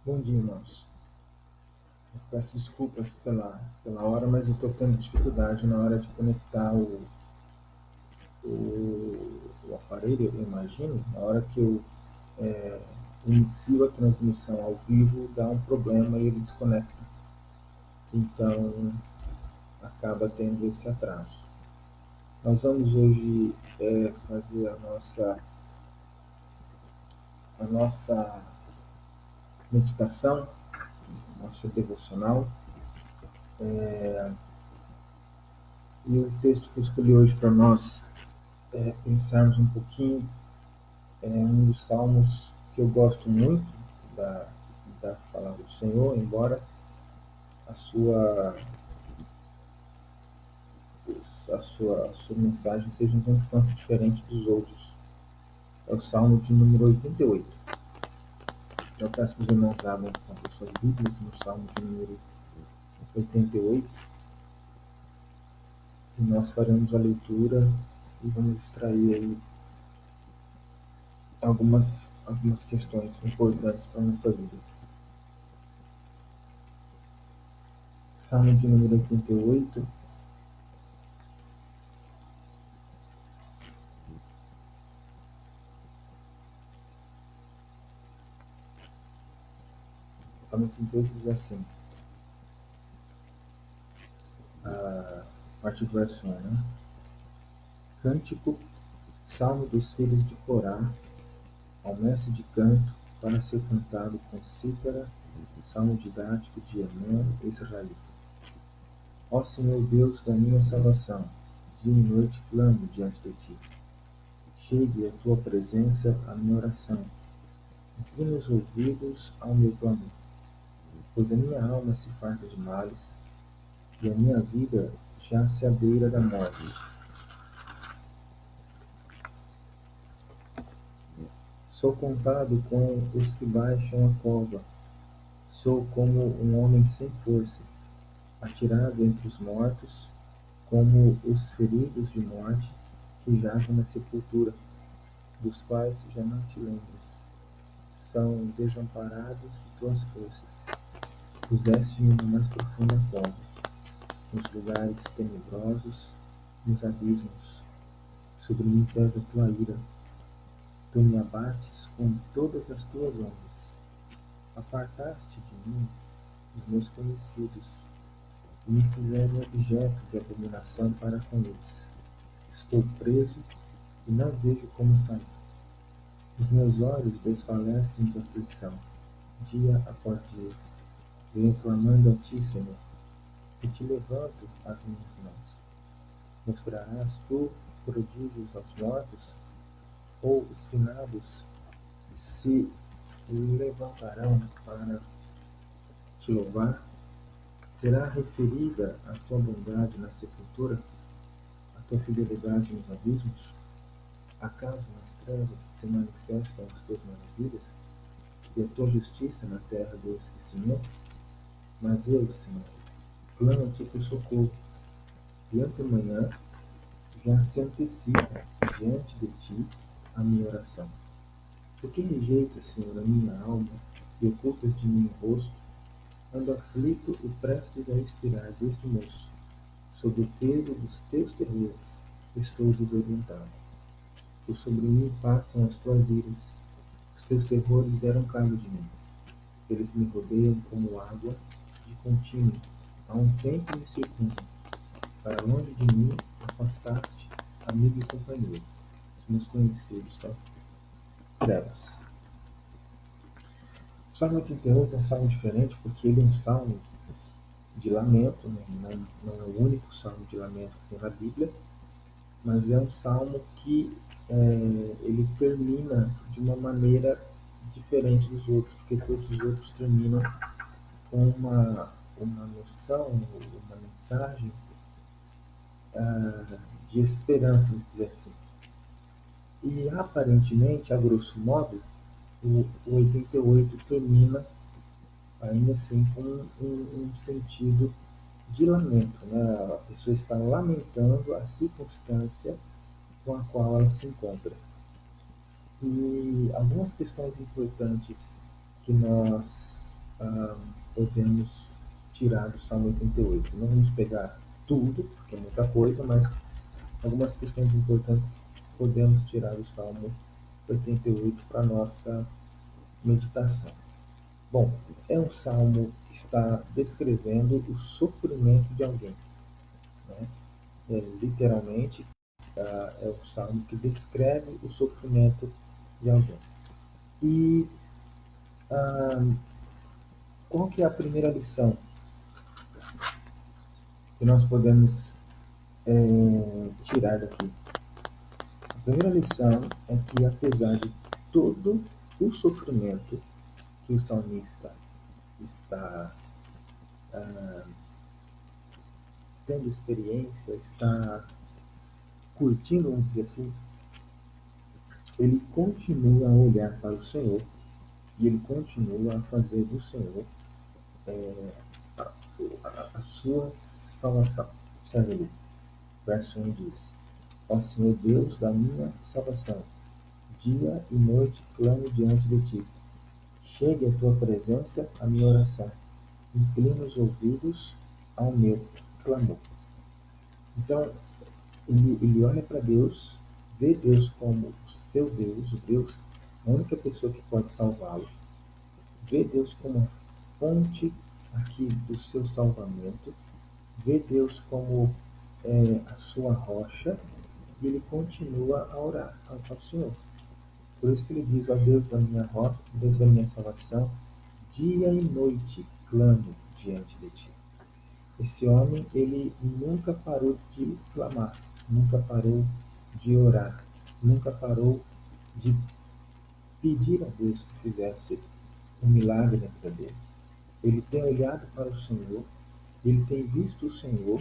Bom dia, irmãos. Eu peço desculpas pela hora, mas eu estou tendo dificuldade na hora de conectar o aparelho, eu imagino. Na hora que eu inicio a transmissão ao vivo, dá um problema e ele desconecta. Então, acaba tendo esse atraso. Nós vamos hoje fazer a nossa meditação, nossa devocional. E o texto que eu escolhi hoje para nós pensarmos um pouquinho é um dos salmos que eu gosto muito da palavra do Senhor, embora a sua, a sua mensagem seja um tanto diferente dos outros. É o Salmo de número 88. Eu peço que os irmãos abram, por favor, suas Bíblias no Salmo de número 88 e nós faremos a leitura e vamos extrair aí algumas questões importantes para a nossa vida. Salmo de número 88. Salmo 88 diz assim, a parte do verso 1, né? Cântico, salmo dos filhos de Corá, ao mestre de canto, para ser cantado com cítara, salmo didático de Emã, israelita. Ó Senhor Deus da minha salvação, dia e noite clamo diante de ti. Chegue a tua presença a minha oração. Inclina os ouvidos ao meu clamor, pois a minha alma se farta de males e a minha vida jaz-se à beira da morte. Sou contado com os que baixam a cova. Sou como um homem sem força, atirado entre os mortos, como os feridos de morte que jazem na sepultura, dos quais já não te lembras. São desamparados de tuas forças. Puseste-me na mais profunda cova, nos lugares tenebrosos, nos abismos. Sobre mim pesa a tua ira. Tu me abates com todas as tuas ondas. Apartaste de mim os meus conhecidos, e me fizeram objeto de abominação para com eles. Estou preso e não vejo como sair. Os meus olhos desfalecem de aflição, dia após dia. Venho clamando a ti, Senhor, e te levanto as minhas mãos. Mostrarás tu prodígios aos mortos, ou os finados se levantarão para te louvar? Será referida a tua bondade na sepultura, a tua fidelidade nos abismos? Acaso nas trevas se manifestam as tuas maravilhas, e a tua justiça na terra do esquecimento? Mas eu, Senhor, clamo-te por socorro, e antemanhã já se antecipa diante de ti a minha oração. Por que rejeitas, Senhor, a minha alma e ocultas de mim o rosto? Ando aflito e prestes a expirar desde moço. Sob o peso dos teus terrores, estou desorientado. Por sobre mim passam as tuas iras. Os teus terrores deram cabo de mim. Eles me rodeiam como água de contínuo. Há um tempo me circundam. Para longe de mim afastaste amigo e companheiro. Os meus conhecidos são trevas. O Salmo 88 é um salmo diferente porque ele é um salmo de lamento, né? Não é o único salmo de lamento que tem na Bíblia, mas é um salmo que ele termina de uma maneira diferente dos outros, porque todos os outros terminam com uma noção, uma mensagem de esperança, vamos dizer assim. E aparentemente, a grosso modo, o 88 termina ainda assim com um sentido de lamento, né? A pessoa está lamentando a circunstância com a qual ela se encontra. E algumas questões importantes que nós ah, podemos tirar do Salmo 88. Não vamos pegar tudo, porque é muita coisa, mas algumas questões importantes podemos tirar do Salmo 88 para a nossa meditação. Bom, é um salmo que está descrevendo o sofrimento de alguém, né? Literalmente, é um salmo que descreve o sofrimento de alguém. E ah, qual que é a primeira lição que nós podemos tirar daqui? A primeira lição é que, apesar de todo o sofrimento que o salmista está tendo experiência, está curtindo, vamos dizer assim, ele continua a olhar para o Senhor e ele continua a fazer do Senhor a sua salvação. Observe ali, verso 1 diz: Ó Senhor Deus da minha salvação, dia e noite clamo diante de ti. Chegue à tua presença a minha oração. Inclina os ouvidos ao meu clamor. Então, ele olha para Deus, vê Deus como o seu Deus, o Deus, a única pessoa que pode salvá-lo, vê Deus como a fonte aqui do seu salvamento, vê Deus como a sua rocha, e ele continua a orar ao Senhor. Por isso que ele diz: ó Deus da minha rocha, Deus da minha salvação, dia e noite clamo diante de ti. Esse homem, ele nunca parou de clamar, nunca parou de orar, nunca parou de pedir a Deus que fizesse um milagre na vida dele. Ele tem olhado para o Senhor, ele tem visto o Senhor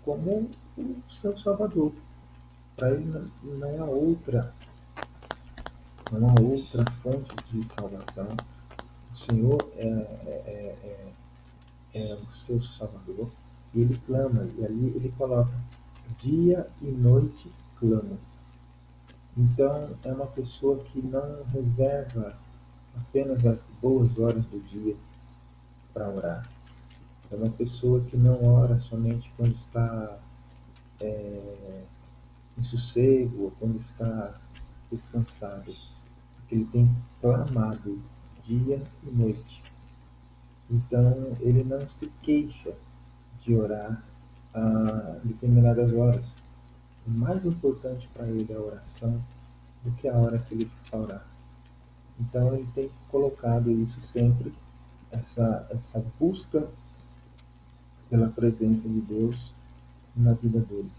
como o seu Salvador. Para ele não há outra fonte de salvação. O Senhor é o seu Salvador. E ele clama, e ali ele coloca: dia e noite clamo. Então, é uma pessoa que não reserva apenas as boas horas do dia para orar. É uma pessoa que não ora somente quando está em sossego ou quando está descansado. Porque ele tem clamado dia e noite. Então, ele não se queixa de orar a determinadas horas. O mais importante para ele é a oração do que a hora que ele for orar. Então, ele tem colocado isso sempre, essa busca pela presença de Deus na vida dele.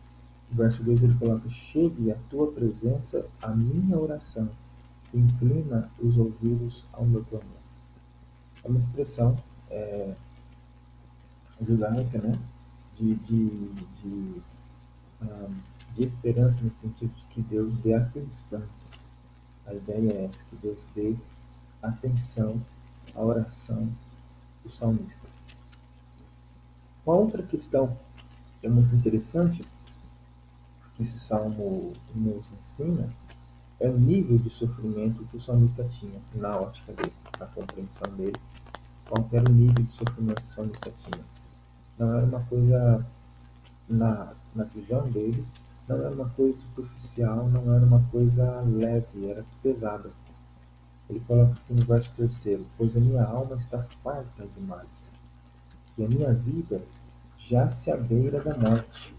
No verso 2 ele coloca: chegue à tua presença a minha oração, inclina os ouvidos ao meu clamor. É uma expressão judaica, né? De, de, de, um, de esperança, no sentido de que Deus dê atenção. A ideia é essa, que Deus dê atenção à oração do salmista. Uma outra questão que é muito interessante, que esse salmo nos ensina, é o nível de sofrimento que o salmista tinha na ótica dele, na compreensão dele. Qual era o nível de sofrimento que o salmista tinha? Não era uma coisa, na visão dele, não era uma coisa superficial, não era uma coisa leve, era pesada. Ele coloca aqui no verso 3: pois a minha alma está farta de males, e a minha vida já-se à beira da morte.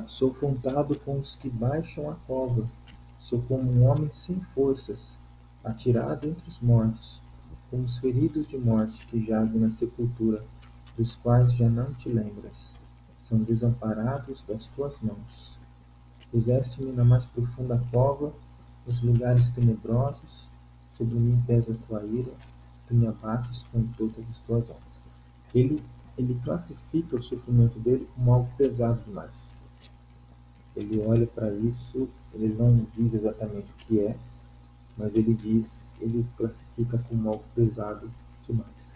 Sou contado com os que baixam a cova, sou como um homem sem forças, atirado entre os mortos, como os feridos de morte que jazem na sepultura, dos quais já não te lembras. São desamparados das tuas mãos. Puseste-me na mais profunda cova, nos lugares tenebrosos, sobre mim pesa a tua ira, tu me abates com todas as tuas ondas. Ele, ele classifica o sofrimento dele como algo pesado demais. Ele olha para isso, ele não diz exatamente o que é, mas ele classifica como algo pesado demais.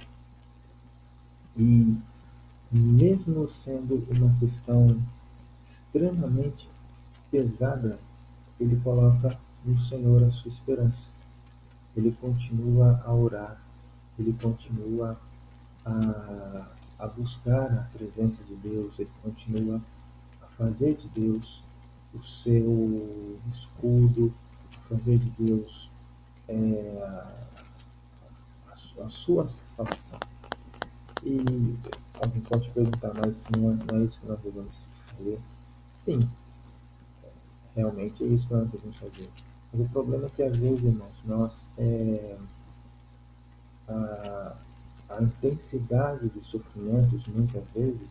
E mesmo sendo uma questão extremamente pesada, ele coloca no Senhor a sua esperança. Ele continua a orar, ele continua a buscar a presença de Deus, ele continua a fazer de Deus o seu escudo, a fazer de Deus a sua salvação. E alguém pode perguntar, mas não é isso que nós devemos fazer? Sim, realmente é isso que nós devemos fazer. Mas o problema é que às vezes, irmãos, a, a intensidade dos sofrimentos, muitas vezes,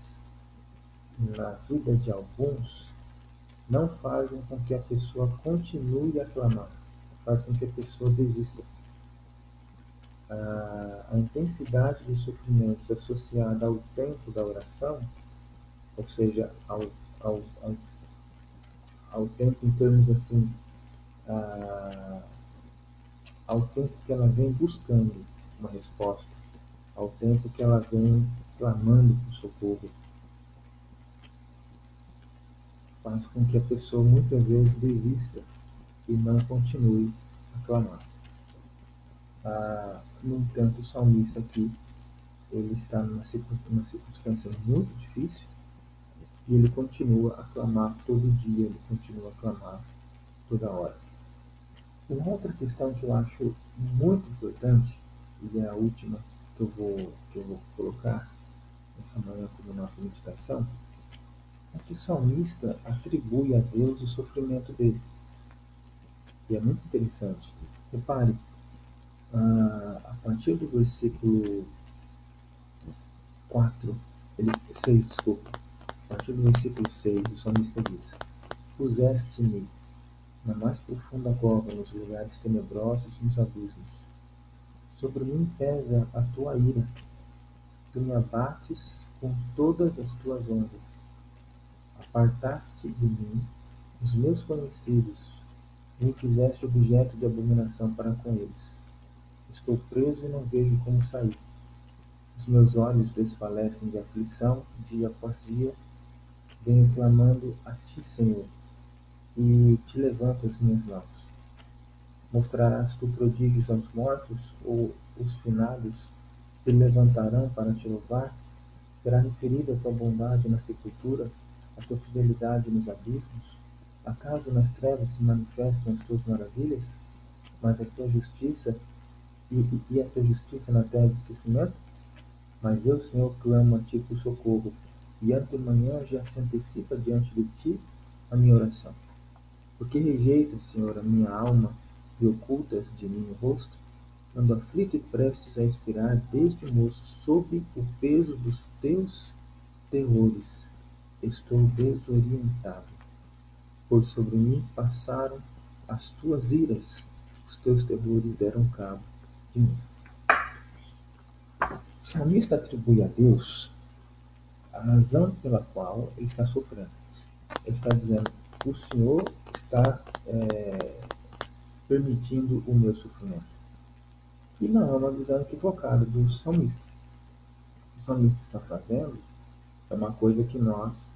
na vida de alguns, não fazem com que a pessoa continue a clamar, faz com que a pessoa desista. A intensidade dos sofrimentos associada ao tempo da oração, ou seja, ao, ao, ao tempo em termos assim, ao tempo que ela vem buscando uma resposta, ao tempo que ela vem clamando por socorro, faz com que a pessoa muitas vezes desista e não continue a clamar. No entanto, o salmista aqui, ele está numa circunstância muito difícil e ele continua a clamar todo dia, ele continua a clamar toda hora. Uma outra questão que eu acho muito importante, e é a última que eu vou colocar nessa manhã como nossa meditação, é que o salmista atribui a Deus o sofrimento dele. E é muito interessante. Repare, a partir do versículo 4, 6, desculpa. A partir do versículo 6, o salmista diz: Puseste-me na mais profunda cova, nos lugares tenebrosos, nos abismos. Sobre mim pesa a tua ira. Tu me abates com todas as tuas ondas. Apartaste de mim os meus conhecidos, e me fizeste objeto de abominação para com eles. Estou preso e não vejo como sair. Os meus olhos desfalecem de aflição, dia após dia. Venho clamando a ti, Senhor, e te levanto as minhas mãos. Mostrarás tu prodígios aos mortos, ou os finados se levantarão para te louvar? Será referida a tua bondade na sepultura, a tua fidelidade nos abismos? Acaso nas trevas se manifestam as tuas maravilhas, mas a tua justiça e a tua justiça na terra de esquecimento? Mas eu, Senhor, clamo a ti por socorro, e antemanhã já se antecipa diante de ti a minha oração. Porque rejeitas, Senhor, a minha alma e ocultas de mim o rosto? Ando aflito e prestes a expirar desde moço, sob o peso dos teus terrores. Estou desorientado. Por sobre mim passaram as tuas iras, os teus terrores deram cabo de mim. O salmista atribui a Deus a razão pela qual ele está sofrendo. Ele está dizendo: o Senhor está permitindo o meu sofrimento. E não é uma visão equivocada do salmista. O que o salmista está fazendo é uma coisa que nós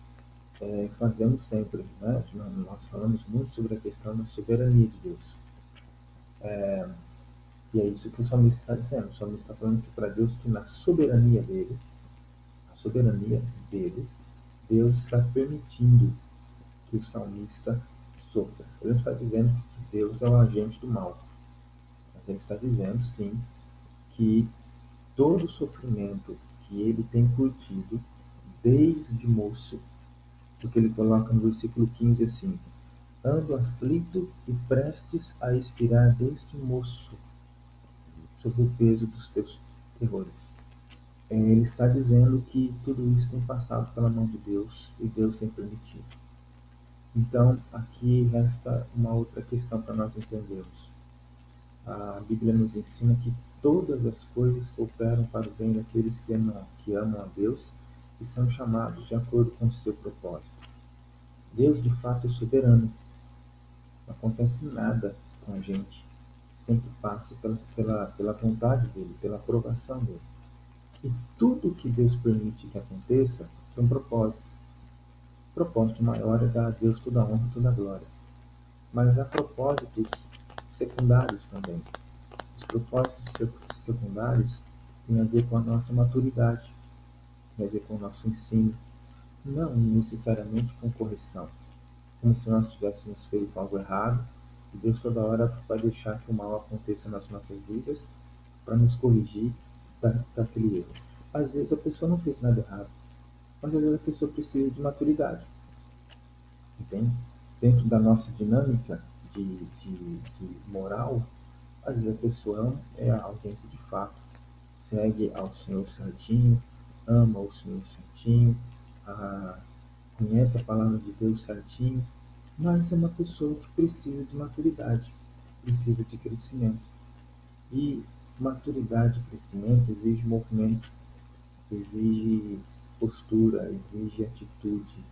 fazemos sempre. Né? Nós falamos muito sobre a questão da soberania de Deus. E é isso que o salmista está dizendo. O salmista está falando que para Deus, que na soberania dele, Deus está permitindo que o salmista sofra. Ele não está dizendo que Deus é o agente do mal, mas ele está dizendo, sim, que todo o sofrimento que ele tem curtido desde moço, porque ele coloca no versículo 15 assim: ando aflito e prestes a expirar desde moço, sob o peso dos teus terrores. Ele está dizendo que tudo isso tem passado pela mão de Deus e Deus tem permitido. Então, aqui resta uma outra questão para nós entendermos. A Bíblia nos ensina que todas as coisas cooperam para o bem daqueles que amam a Deus e são chamados de acordo com o seu propósito. Deus, de fato, é soberano. Não acontece nada com a gente sem que passe pela vontade dele, pela aprovação dele. E tudo que Deus permite que aconteça tem um propósito. O propósito maior é dar a Deus toda a honra e toda a glória. Mas há propósitos secundários também. Os propósitos secundários tem a ver com a nossa maturidade, tem a ver com o nosso ensino, não necessariamente com correção, como se nós tivéssemos feito algo errado e Deus toda hora vai deixar que o mal aconteça nas nossas vidas para nos corrigir daquele erro. Às vezes a pessoa não fez nada errado, mas às vezes a pessoa precisa de maturidade, entende? Dentro da nossa dinâmica de moral, às vezes a pessoa é alguém que de fato segue ao Senhor certinho, ama o Senhor certinho, ah, conhece a palavra de Deus certinho, mas é uma pessoa que precisa de maturidade, precisa de crescimento. E maturidade e crescimento exige movimento, exige postura, exige atitude,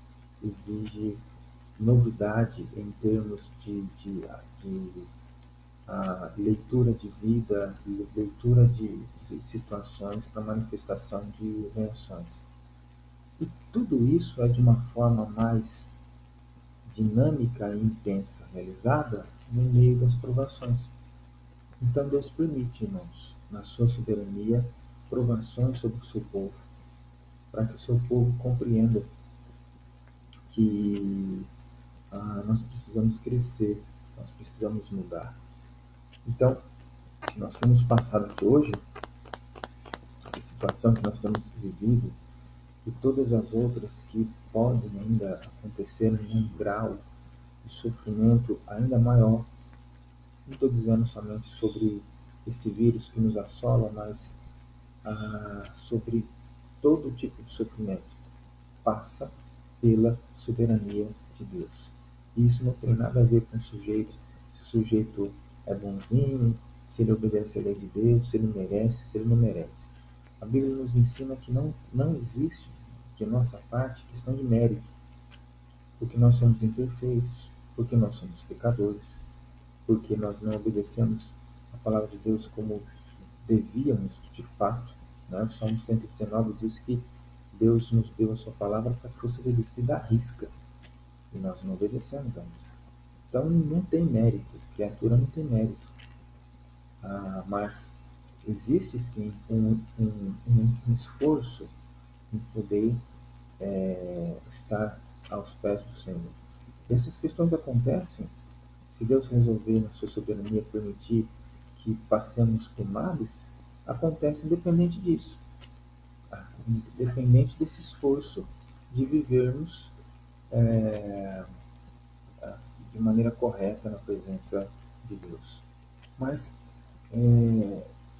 exige novidade em termos de leitura de vida, leitura de situações para manifestação de reações. E tudo isso é de uma forma mais dinâmica e intensa, realizada no meio das provações. Então Deus permite, irmãos, na sua soberania, provações sobre o seu povo, para que o seu povo compreenda que nós precisamos crescer, nós precisamos mudar. Então, nós temos passado aqui hoje, essa situação que nós temos vivido, e todas as outras que podem ainda acontecer em um grau de sofrimento ainda maior. Não estou dizendo somente sobre esse vírus que nos assola, mas sobre todo tipo de sofrimento. Passa pela soberania de Deus. E isso não tem nada a ver com o sujeito, se o sujeito é bonzinho, se ele obedece à lei de Deus, se ele merece, se ele não merece. A Bíblia nos ensina que não existe de nossa parte questão de mérito, porque nós somos imperfeitos, porque nós somos pecadores, porque nós não obedecemos a palavra de Deus como devíamos de fato. Né? O Salmo 119 diz que Deus nos deu a sua palavra para que fosse obedecida à risca, e nós não obedecemos à risca. Então não tem mérito, criatura não tem mérito. Mas existe sim um esforço em poder estar aos pés do Senhor. E essas questões acontecem se Deus resolver, na sua soberania, permitir que passemos por males, acontece independente disso, independente desse esforço de vivermos de maneira correta na presença de Deus. Mas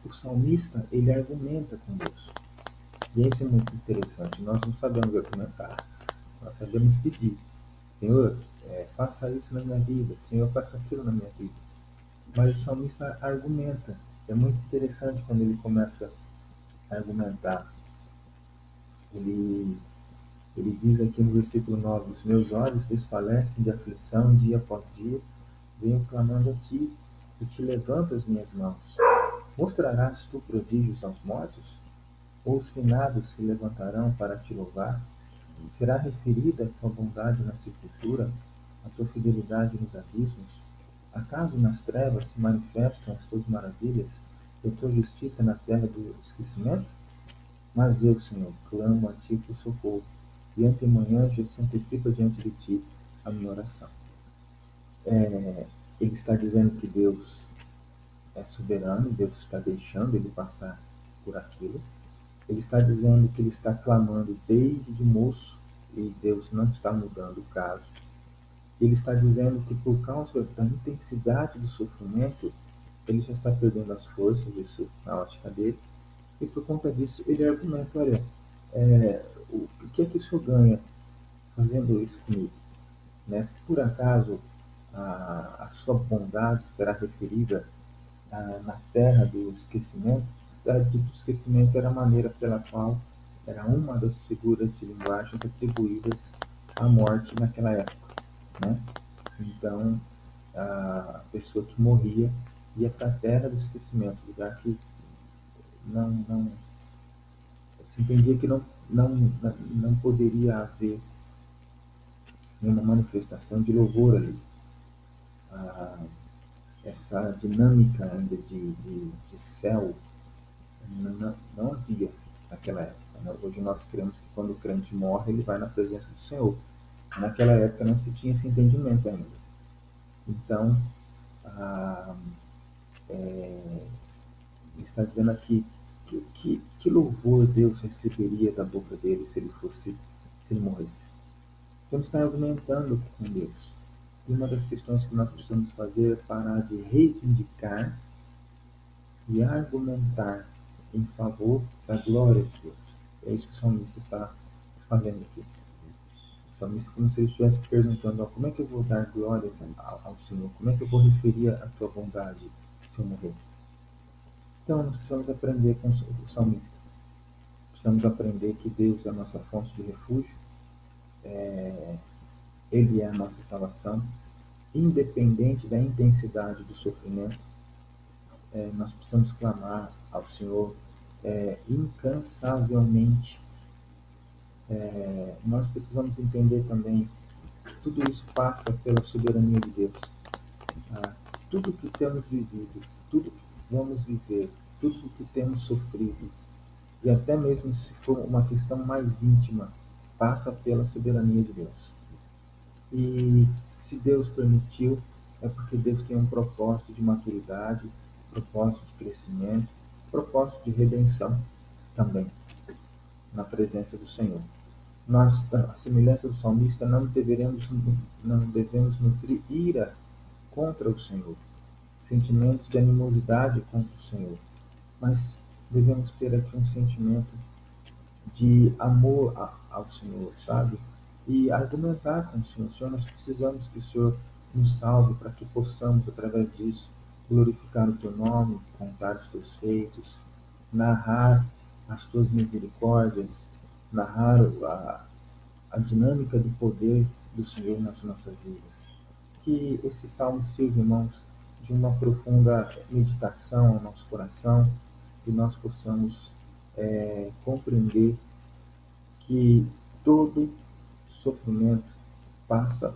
o salmista, ele argumenta com Deus. E isso é muito interessante. Nós não sabemos argumentar, nós sabemos pedir. Senhor, faça isso na minha vida. Senhor, faça aquilo na minha vida. Mas o salmista argumenta. É muito interessante quando ele começa a argumentar. Ele diz aqui no versículo 9: os meus olhos desfalecem de aflição dia após dia, venho clamando a ti, e te levanto as minhas mãos. Mostrarás tu prodígios aos mortos? Ou os finados se levantarão para te louvar? Será referida a tua bondade na sepultura, a tua fidelidade nos abismos? Acaso nas trevas se manifestam as tuas maravilhas, e a tua justiça na terra do esquecimento? Mas eu, Senhor, clamo a ti por socorro, e antemanhã já se antecipa diante de ti a minha oração. Ele está dizendo que Deus é soberano, Deus está deixando ele passar por aquilo. Ele está dizendo que ele está clamando desde moço e Deus não está mudando o caso. Ele está dizendo que por causa da intensidade do sofrimento, ele já está perdendo as forças, isso na ótica dele, e por conta disso ele argumenta, olha, o que é que o senhor ganha fazendo isso comigo? Né? Por acaso a sua bondade será referida na terra do esquecimento? A terra do esquecimento era a maneira pela qual era uma das figuras de linguagens atribuídas à morte naquela época. Né? Então, a pessoa que morria ia para a terra do esquecimento, lugar que não se entendia que não poderia haver nenhuma manifestação de louvor ali. Essa dinâmica ainda de céu Não havia naquela época, né? Hoje nós cremos que quando o crente morre, ele vai na presença do Senhor. Naquela época não se tinha esse entendimento ainda. Então, ah, ele está dizendo aqui que louvor Deus receberia da boca dele se ele morresse. Então, está argumentando com Deus. E uma das questões que nós precisamos fazer é parar de reivindicar e argumentar em favor da glória de Deus. É isso que o salmista está fazendo aqui. O salmista, como se ele estivesse perguntando: como é que eu vou dar glórias ao Senhor? Como é que eu vou referir a tua bondade se eu morrer? Então, nós precisamos aprender com o salmista. Precisamos aprender que Deus é a nossa fonte de refúgio, Ele é a nossa salvação, independente da intensidade do sofrimento. Nós precisamos clamar ao Senhor incansavelmente. Nós precisamos entender também que tudo isso passa pela soberania de Deus. Ah, tudo que temos vivido, tudo que vamos viver, tudo que temos sofrido, e até mesmo se for uma questão mais íntima, passa pela soberania de Deus. E se Deus permitiu, é porque Deus tem um propósito de maturidade, propósito de crescimento, propósito de redenção também na presença do Senhor. Nós, à semelhança do salmista, não devemos nutrir ira contra o Senhor, sentimentos de animosidade contra o Senhor, mas devemos ter aqui um sentimento de amor ao Senhor, sabe? E argumentar com o Senhor. Senhor, nós precisamos que o Senhor nos salve para que possamos, através disso, glorificar o teu nome, contar os teus feitos, narrar as tuas misericórdias, narrar a dinâmica do poder do Senhor nas nossas vidas. Que esse salmo sirva, irmãos, de uma profunda meditação ao nosso coração, que nós possamos compreender que todo sofrimento passa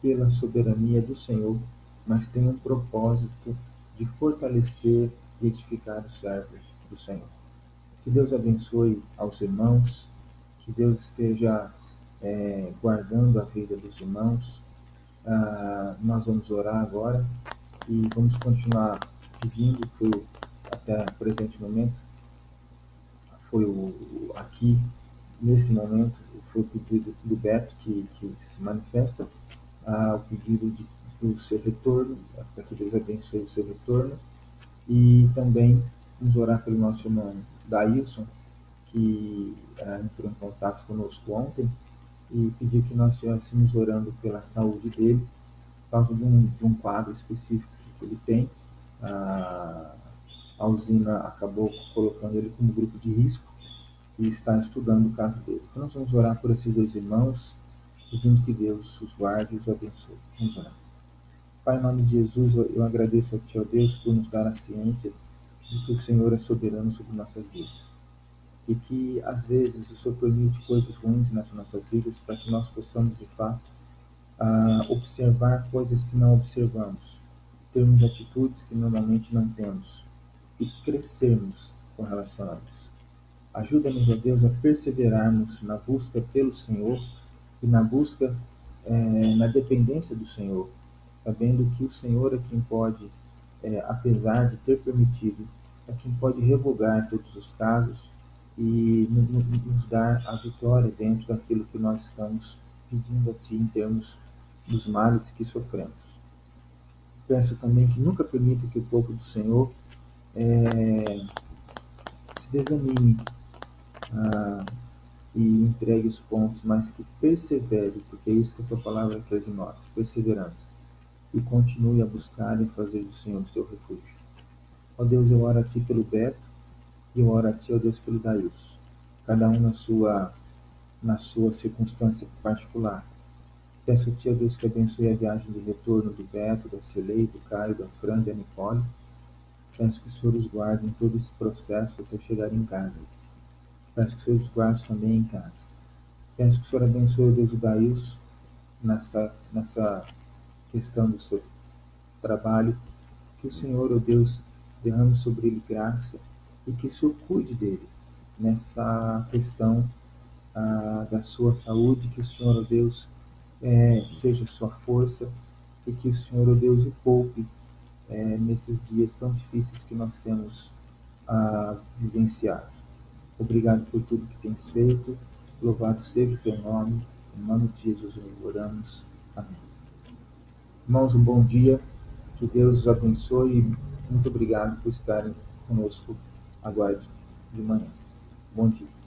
pela soberania do Senhor, mas tem um propósito de fortalecer e edificar o servo do Senhor. Que Deus abençoe aos irmãos, que Deus esteja guardando a vida dos irmãos. Nós vamos orar agora e vamos continuar pedindo até o presente momento, aqui, nesse momento, foi o pedido do Beto que se manifesta, o pedido do seu retorno, para que Deus abençoe o seu retorno, e também vamos orar pelo nosso irmão Dailson, que entrou em contato conosco ontem, e pediu que nós estivéssemos orando pela saúde dele, por causa de um quadro específico que ele tem. A usina acabou colocando ele como grupo de risco e está estudando o caso dele. Então nós vamos orar por esses dois irmãos, pedindo que Deus os guarde e os abençoe. Vamos orar. Pai, em nome de Jesus, eu agradeço a Ti, ó Deus, por nos dar a ciência de que o Senhor é soberano sobre nossas vidas. E que, às vezes, o Senhor permite coisas ruins nas nossas vidas para que nós possamos, de fato, observar coisas que não observamos, termos atitudes que normalmente não temos e crescermos com relação a isso. Ajuda-nos, ó Deus, a perseverarmos na busca pelo Senhor e na busca, na dependência do Senhor, sabendo que o Senhor é quem pode, apesar de ter permitido, é quem pode revogar todos os casos e nos dar a vitória dentro daquilo que nós estamos pedindo a Ti em termos dos males que sofremos. Peço também que nunca permita que o povo do Senhor se desanime e entregue os pontos, mas que persevere, porque é isso que a Tua palavra quer de nós, perseverança, e continue a buscar e fazer do Senhor o seu refúgio. Ó Deus, eu oro a Ti pelo Beto, e eu oro a Ti, ó Deus, pelo Dailson, cada um na sua circunstância particular. Peço a Ti, ó Deus, que abençoe a viagem de retorno do Beto, da Celei, do Caio, da Fran, da Nicole. Peço que o Senhor os guarde em todo esse processo até chegar em casa. Peço que o Senhor os guarde também em casa. Peço que o Senhor abençoe, Deus, o Dailson nessa questão do seu trabalho. Que o Senhor, ó Deus, derrame sobre ele graça e que o Senhor cuide dele nessa questão da sua saúde, que o Senhor, ó Deus, seja sua força e que o Senhor, ó Deus, o poupe nesses dias tão difíceis que nós temos a vivenciar. Obrigado por tudo que tens feito, louvado seja o teu nome, em nome de Jesus nós oramos. Amém. Irmãos, um bom dia, que Deus os abençoe e muito obrigado por estarem conosco agora de manhã. Bom dia.